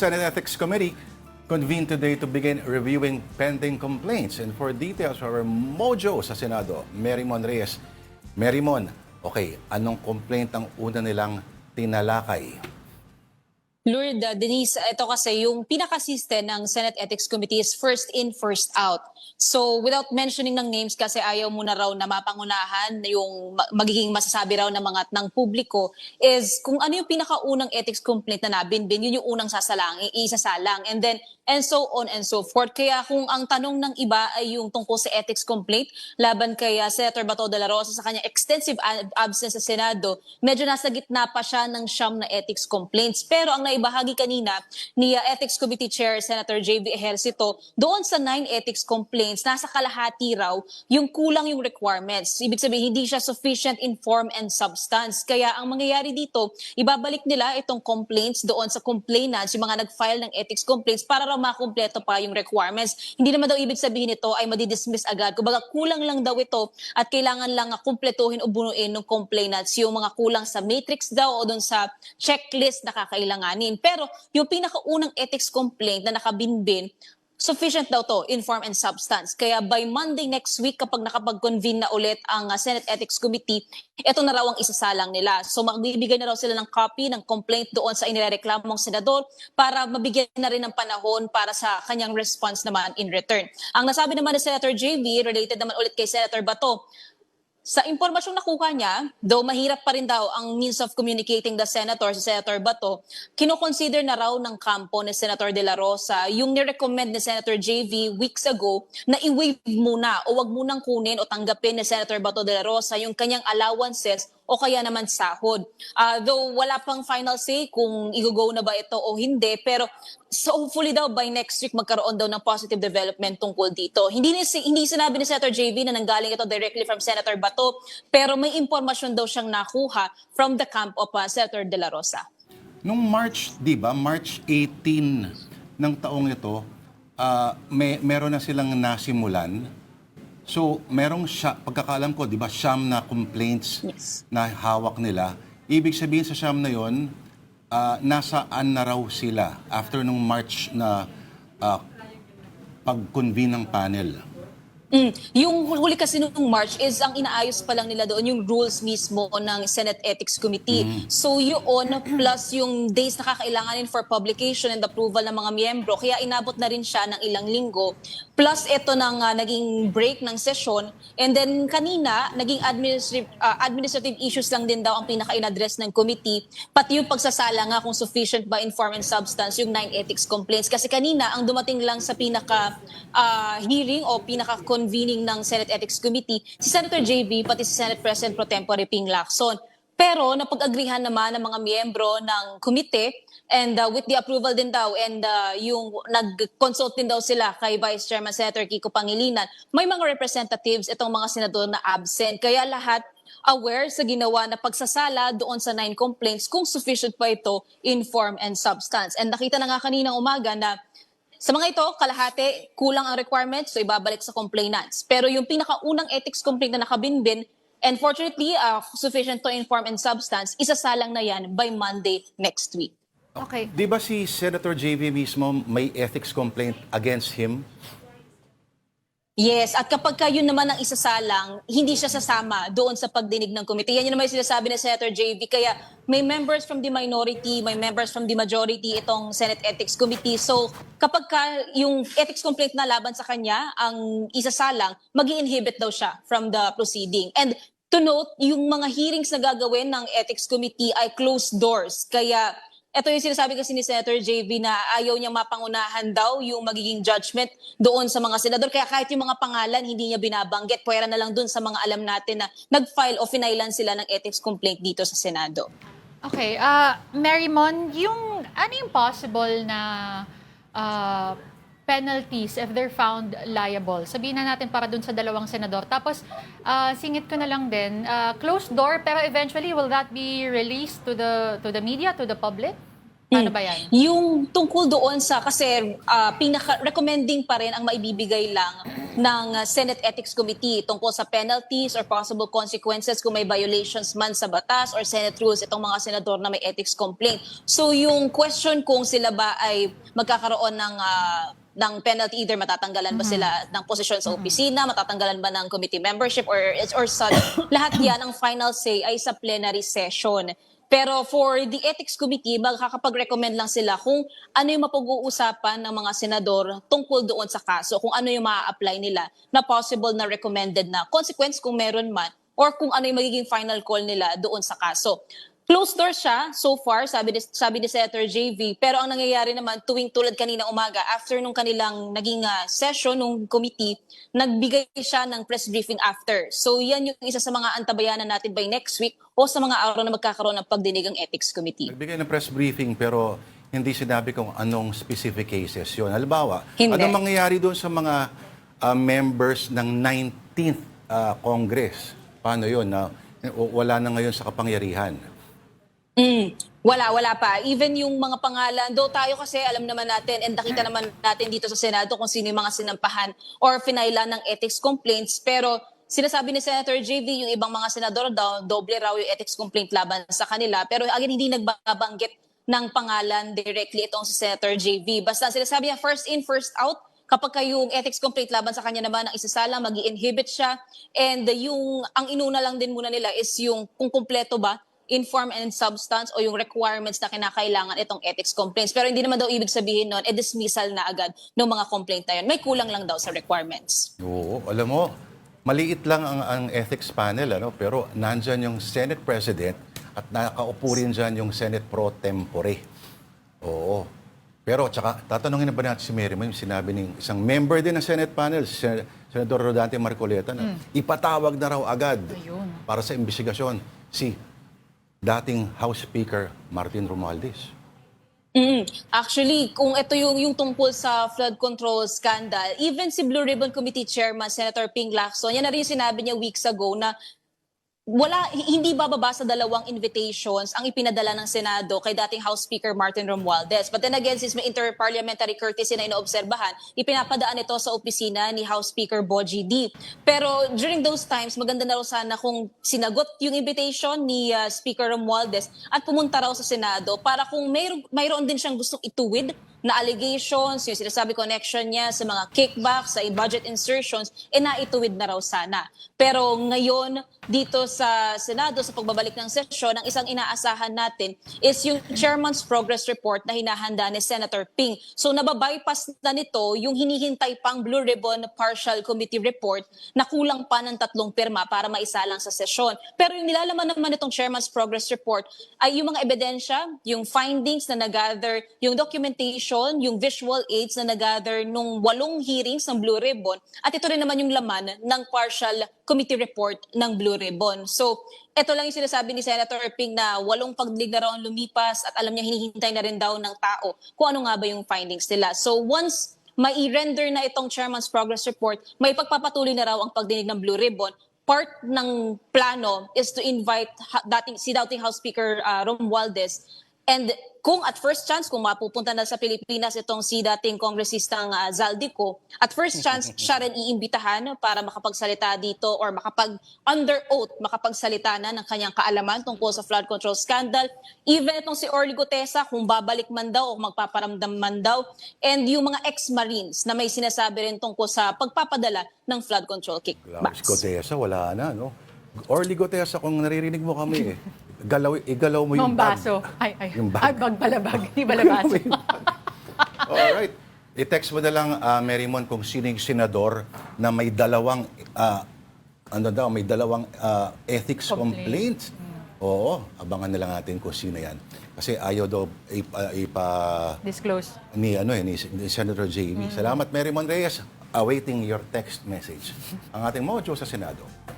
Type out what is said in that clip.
Senate Ethics Committee convened today to begin reviewing pending complaints. And for details, our mojo sa Senado, Merrimon Reyes. Merrimon, okay, anong complaint ang una nilang tinalakay? Lourdes, Denise, ito kasi yung pinaka-system ng Senate Ethics Committee is first in, first out. So without mentioning ng names kasi ayaw muna raw na mapangunahan yung magiging masasabi raw ng publiko is kung ano yung pinakaunang ethics complaint na nabinbin, yun yung unang isasalang. And so on and so forth. Kaya kung ang tanong ng iba ay yung tungkol sa ethics complaint laban kay Senator Bato de la Rosa sa kanyang extensive absence sa Senado, medyo nasa gitna pa siya ng siyam na ethics complaints. Pero ang naibahagi kanina ni Ethics Committee Chair Senator J.V. Ejercito, doon sa 9 ethics complaints, nasa kalahati raw yung kulang yung requirements. Ibig sabihin, hindi siya sufficient in form and substance. Kaya ang mangyayari dito, ibabalik nila itong complaints doon sa complainants, yung mga nag-file ng ethics complaints para raw makumpleto pa yung requirements. Hindi naman daw ibig sabihin ito ay madidismiss agad. Kumbaga kulang lang daw ito at kailangan lang kumpletuhin o bunuin ng complainants yung mga kulang sa matrix daw o doon sa checklist na kakailanganin. Pero yung pinakaunang ethics complaint na nakabinbin, sufficient daw to in form and substance. Kaya by Monday next week, kapag nakapag-convene na ulit ang Senate Ethics Committee, ito na raw ang isasalang nila. So magbibigay na raw sila ng copy ng complaint doon sa inireklamong senador para mabigyan na rin ng panahon para sa kanyang response naman in return. Ang nasabi naman ni Senator JV, related naman ulit kay Senator Bato, sa impormasyong nakuha niya, though mahirap pa rin daw ang means of communicating the senator, si Senator Bato, kinoconsider na raw ng kampo ni Senator De La Rosa yung nirecommend ni Senator JV weeks ago na i-waive muna o wag munang kunin o tanggapin ni Senator Bato De La Rosa yung kanyang allowances o kaya naman sahod. Though wala pang final say kung i-go na ba ito o hindi, pero so hopefully daw by next week magkaroon daw ng positive development tungkol dito. Hindi sinabi ni Senator JV na nanggaling ito directly from Senator Bato, pero may impormasyon daw siyang nakuha from the camp of Senator De La Rosa. Nung March, di ba, March 18 ng taong ito, meron na silang nasimulan. So, merong pagkakalam ko, di ba, siyam na complaints na hawak nila. Ibig sabihin sa siyam na yon, nasaan na raw sila after nung March na pag-convene ng panel? Yung huli kasi nung March is ang inaayos pa lang nila doon yung rules mismo ng Senate Ethics Committee. So yun plus yung days na kakailanganin for publication and approval ng mga miyembro, kaya inabot na rin siya ng ilang linggo. Plus ito nang naging break ng session, and then kanina naging administrative issues lang din daw ang pinaka-inaddress ng committee, pati yung pagsasala nga kung sufficient ba in form and substance yung 9 ethics complaints. Kasi kanina ang dumating lang sa pinaka-hearing o pinaka-convening ng Senate Ethics Committee, si Senator JV pati si Senate President Pro Tempore Ping Lacson. Pero napag-agrihan naman ng mga miyembro ng komite and with the approval din daw and yung nag-consult din daw sila kay Vice Chairman Senator Kiko Pangilinan, may mga representatives itong mga senador na absent. Kaya lahat aware sa ginawa na pagsasala doon sa 9 complaints kung sufficient pa ito in form and substance. And nakita na nga kaninang umaga na sa mga ito, kalahati, kulang ang requirements, so ibabalik sa complainants. Pero yung pinakaunang ethics complaint na nakabinbin, and fortunately, sufficient to inform and substance, isasalang na yan by Monday next week. Okay. Di ba si Senator JV mismo may ethics complaint against him? Yes, at kapag yun naman ang isasalang, hindi siya sasama doon sa pagdinig ng committee. Yan yun naman yung sinasabi ni Senator JV. Kaya may members from the minority, may members from the majority itong Senate Ethics Committee. So kapag yung ethics complaint na laban sa kanya ang isasalang, mag-i-inhibit daw siya from the proceeding. And to note, yung mga hearings na gagawin ng Ethics Committee ay closed doors. Kaya ito yung sinasabi kasi ni Senator JV na ayaw niya mapangunahan daw yung magiging judgment doon sa mga senador. Kaya kahit yung mga pangalan, hindi niya binabanggit. Pwera na lang doon sa mga alam natin na nag-file o finailan sila ng ethics complaint dito sa Senado. Okay. Merrimon, ano yung possible na penalties if they're found liable? Sabihin na natin para dun sa dalawang senador. Tapos, singit ko na lang din, closed door, pero eventually, will that be released to the media, to the public? Paano ba yan? Yung tungkol doon sa, kasi pinaka-recommending pa rin ang maibibigay lang ng Senate Ethics Committee tungkol sa penalties or possible consequences kung may violations man sa batas or Senate rules itong mga senador na may ethics complaint. So yung question kung sila ba ay magkakaroon ng penalty, either matatanggalan ba sila ng posisyon sa opisina, matatanggalan ba ng committee membership or such, lahat yan ang final say ay sa plenary session. Pero for the Ethics Committee, magkakapag-recommend lang sila kung ano yung mapag-uusapan ng mga senador tungkol doon sa kaso, kung ano yung maa-apply nila na possible na recommended na consequence kung meron man, or kung ano yung magiging final call nila doon sa kaso. Closed door siya so far, sabi ni Senator JV, pero ang nangyayari naman tuwing tulad kanina umaga, after nung kanilang naging session nung committee, nagbigay siya ng press briefing after. So yan yung isa sa mga antabayanan natin by next week o sa mga araw na magkakaroon ng pagdinig ang Ethics Committee. Nagbigay ng press briefing pero hindi sinabi kung anong specific cases yun. Halimbawa, Hindi. anong mangyayari doon sa mga members ng 19th Congress? Paano yun? Na wala na ngayon sa kapangyarihan. Wala pa. Even yung mga pangalan, though tayo kasi alam naman natin and nakita naman natin dito sa Senado kung sino yung mga sinampahan or finailan ng ethics complaints, pero sinasabi ni Senator JV, yung ibang mga senador daw, doble raw yung ethics complaint laban sa kanila, pero again, hindi nagbabanggit ng pangalan directly itong si Senator JV. Basta sinasabi niya, first in, first out. Kapag yung ethics complaint laban sa kanya naman ang isasala, mag-i-inhibit siya. And ang inuna lang din muna nila is yung kung kumpleto ba in form and substance o yung requirements na kinakailangan itong ethics complaints. Pero hindi naman daw ibig sabihin nun, dismissal na agad ng mga complaint na yun. May kulang lang daw sa requirements. Oo, alam mo, maliit lang ang ethics panel, pero nandyan yung Senate President at nakaupo rin dyan yung Senate Pro Tempore. Oo. Pero tsaka, tatanungin na ba natin si Mary Mo, yung sinabi ng isang member din ng Senate panel, si Senador Rodante Marcoleta, na ipatawag na raw agad para sa investigasyon si dating House Speaker Martin Romualdez. Actually, kung ito yung tungkol sa flood control scandal, even si Blue Ribbon Committee Chairman Senator Ping Lacson, yan na rin yung sinabi niya weeks ago na hindi bababa sa 2 invitations ang ipinadala ng Senado kay dating House Speaker Martin Romualdez. But then again, since may interparliamentary courtesy na inoobserbahan, ipinapadaan ito sa opisina ni House Speaker Bogie D. Pero during those times, maganda na raw sana kung sinagot yung invitation ni Speaker Romualdez at pumunta raw sa Senado para kung mayroon din siyang gustong ituwid na allegations, yung sinasabi connection niya sa mga kickbacks, sa budget insertions, naituwid na raw sana. Pero ngayon, dito sa Senado, sa pagbabalik ng sesyon, ang isang inaasahan natin is yung Chairman's Progress Report na hinahanda ni Senator Ping. So nababypass na nito yung hinihintay pang Blue Ribbon Partial Committee Report na kulang pa ng 3 pirma para maisalang sa sesyon. Pero yung nilalaman naman itong Chairman's Progress Report ay yung mga ebidensya, yung findings na nag-gather, yung documentation, yung visual aids na nag-gather nung 8 hearings ng Blue Ribbon at ito rin naman yung laman ng partial committee report ng Blue Ribbon. So, ito lang yung sinasabi ni Senator Ping na 8 pagdinig na raw ang lumipas at alam niya hinihintay na rin daw ng tao kung ano nga ba yung findings nila. So, once mai-render na itong Chairman's Progress Report, may pagpapatuloy na raw ang pagdinig ng Blue Ribbon. Part ng plano is to invite si dating House Speaker Romualdez. And kung at first chance, kung mapupunta na sa Pilipinas itong si dating kongresistang Zaldico, at first chance siya rin iimbitahan para makapagsalita dito or under oath makapagsalita na ng kanyang kaalaman tungkol sa flood control scandal. Even itong si Orly Gutesa, kung babalik man daw o magpaparamdam man daw. And yung mga ex-Marines na may sinasabi rin tungkol sa pagpapadala ng flood control kickbacks. Gutesa, wala na, no? Orly Gutesa, kung naririnig mo kami, igalaw mo yung Yung bag. baso. Yung bag. Ay, bag pala bag. Hindi pala baso. Alright. I-text mo na lang, Mary Mon, kung sino yung senador na may dalawang, ethics complaints. Oo, abangan na lang natin kung sino yan. Kasi ayaw daw Disclose. ni Senator JV. Salamat, Mary Mon Reyes. Awaiting your text message. Ang ating mojo sa Senado.